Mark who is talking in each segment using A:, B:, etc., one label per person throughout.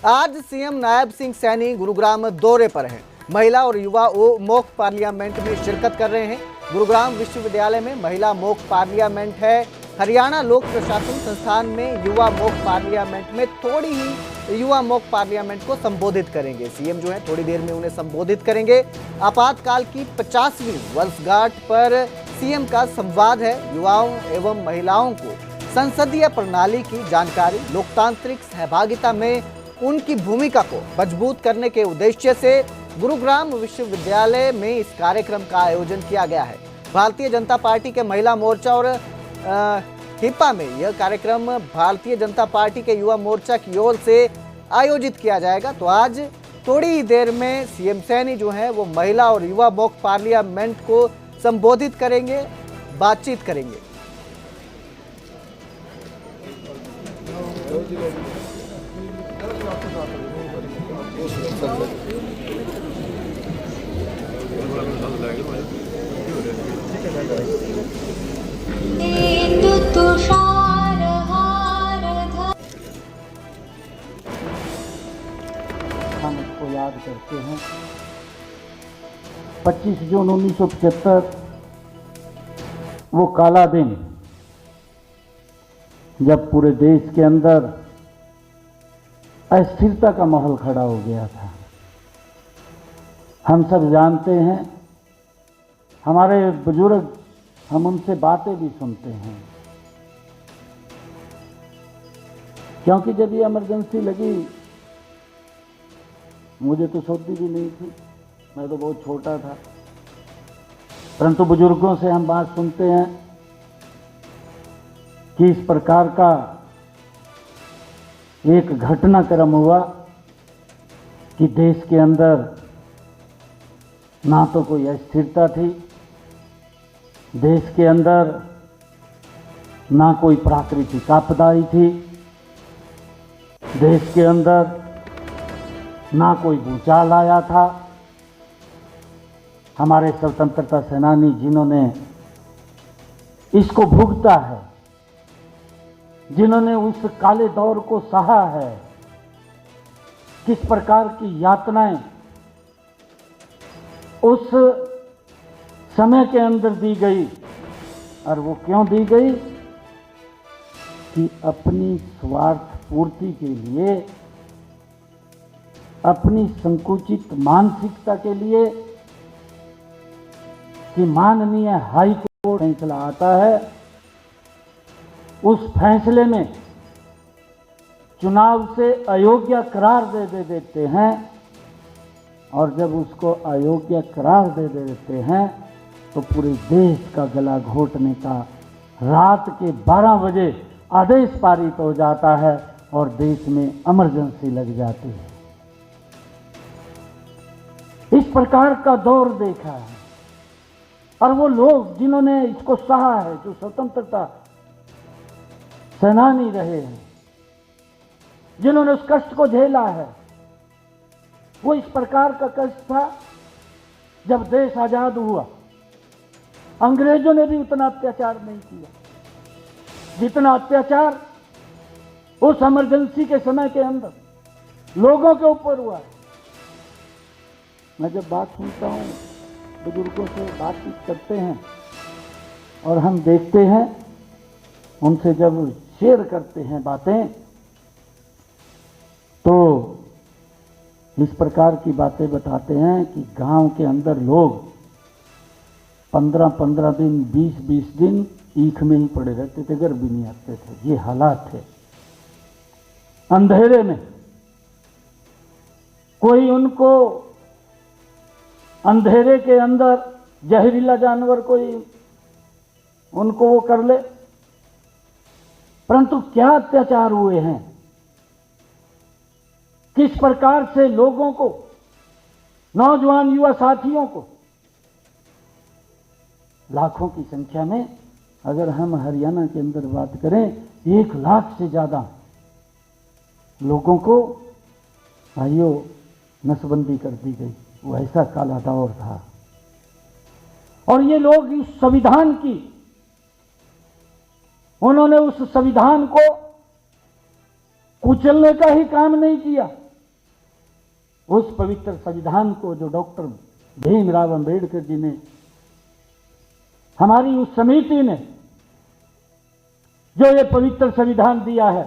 A: आज सीएम नायब सिंह सैनी गुरुग्राम दौरे पर हैं। महिला और युवा मॉक पार्लियामेंट में शिरकत कर रहे हैं। गुरुग्राम विश्वविद्यालय में महिला मॉक पार्लियामेंट है। हरियाणा लोक प्रशासन संस्थान में युवा मॉक पार्लियामेंट में थोड़ी ही युवा मॉक पार्लियामेंट को संबोधित करेंगे। सीएम जो है थोड़ी देर में उन्हें संबोधित करेंगे। आपातकाल की 50वीं वर्षगांठ पर सीएम का संवाद है। युवाओं एवं महिलाओं को संसदीय प्रणाली की जानकारी, लोकतांत्रिक सहभागिता में उनकी भूमिका को मजबूत करने के उद्देश्य से गुरुग्राम विश्वविद्यालय में इस कार्यक्रम का आयोजन किया गया है। भारतीय जनता पार्टी के महिला मोर्चा और हिपा में यह कार्यक्रम भारतीय जनता पार्टी के युवा मोर्चा की ओर से आयोजित किया जाएगा। तो आज थोड़ी ही देर में सीएम सैनी जो है वो महिला और युवा मॉक पार्लियामेंट को संबोधित करेंगे, बातचीत करेंगे।
B: हम इसको याद करते हैं 25 जून 1975 वो काला दिन जब पूरे देश के अंदर अस्थिरता का माहौल खड़ा हो गया था। हम सब जानते हैं, हमारे बुजुर्ग, हम उनसे बातें भी सुनते हैं, क्योंकि जब ये इमरजेंसी लगी मुझे तो सोचती भी नहीं थी, मैं तो बहुत छोटा था, परंतु बुजुर्गों से हम बात सुनते हैं कि इस प्रकार का एक घटनाक्रम हुआ कि देश के अंदर ना तो कोई अस्थिरता थी, देश के अंदर ना कोई प्राकृतिक आपदाई थी, देश के अंदर ना कोई भूचाल आया था। हमारे स्वतंत्रता सेनानी जिन्होंने इसको भुगता है, जिन्होंने उस काले दौर को सहा है, किस प्रकार की यातनाएं उस समय के अंदर दी गई, और वो क्यों दी गई कि अपनी स्वार्थ पूर्ति के लिए, अपनी संकुचित मानसिकता के लिए, कि माननीय हाई कोर्ट फैसला आता है, उस फैसले में चुनाव से अयोग्य करार दे देते हैं, और जब उसको अयोग्य करार दे देते हैं तो पूरे देश का गला घोटने का रात के 12 बजे आदेश पारित हो जाता है और देश में इमरजेंसी लग जाती है। इस प्रकार का दौर देखा है, और वो लोग जिन्होंने इसको सहा है, जो स्वतंत्रता सेनानी रहे हैं, जिन्होंने उस कष्ट को झेला है, वो इस प्रकार का कष्ट था जब देश आजाद हुआ। अंग्रेजों ने भी उतना अत्याचार नहीं किया जितना अत्याचार उस इमरजेंसी के समय के अंदर लोगों के ऊपर हुआ। मैं जब बात सुनता हूँ, बुजुर्गों से बातचीत करते हैं और हम देखते हैं, उनसे जब शेयर करते हैं बातें, तो इस प्रकार की बातें बताते हैं कि गांव के अंदर लोग 15-15 दिन, 20-20 दिन ईख में ही पड़े रहते थे, घर भी नहीं आते थे। ये हालात थे। अंधेरे में कोई उनको अंधेरे के अंदर जहरीला जानवर कोई उनको वो कर ले, परंतु क्या अत्याचार हुए हैं, किस प्रकार से लोगों को, नौजवान युवा साथियों को, लाखों की संख्या में, अगर हम हरियाणा के अंदर बात करें 1 लाख से ज्यादा लोगों को भाइयों नसबंदी कर दी गई। वो ऐसा काला दौर था। और ये लोग इस संविधान की, उन्होंने उस संविधान को कुचलने का ही काम नहीं किया, उस पवित्र संविधान को जो डॉक्टर भीमराव अंबेडकर जी ने, हमारी उस समिति ने जो ये पवित्र संविधान दिया है,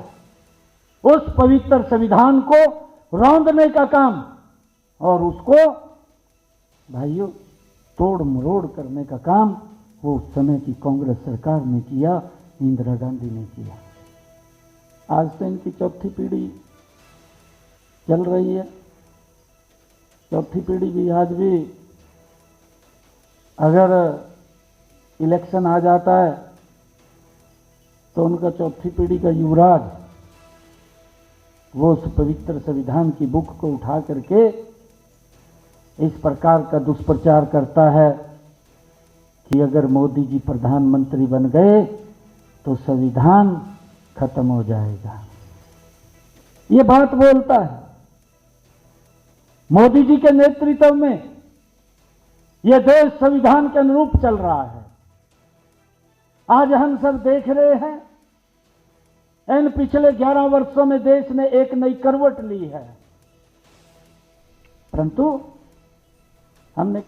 B: उस पवित्र संविधान को रौंदने का काम और उसको भाइयों तोड़ मरोड़ करने का काम वो उस समय की कांग्रेस सरकार ने किया, इंदिरा गांधी ने किया। आज तो इनकी चौथी पीढ़ी चल रही है। चौथी पीढ़ी भी आज भी अगर इलेक्शन आ जाता है तो उनका चौथी पीढ़ी का युवराज वो उस पवित्र संविधान की बुक को उठा करके इस प्रकार का दुष्प्रचार करता है कि अगर मोदी जी प्रधानमंत्री बन गए तो संविधान खत्म हो जाएगा। ये बात बोलता है। मोदी जी के नेतृत्व में यह देश संविधान के अनुरूप चल रहा है। आज हम सब देख रहे हैं, इन पिछले 11 वर्षों में देश ने एक नई करवट ली है, परंतु हमने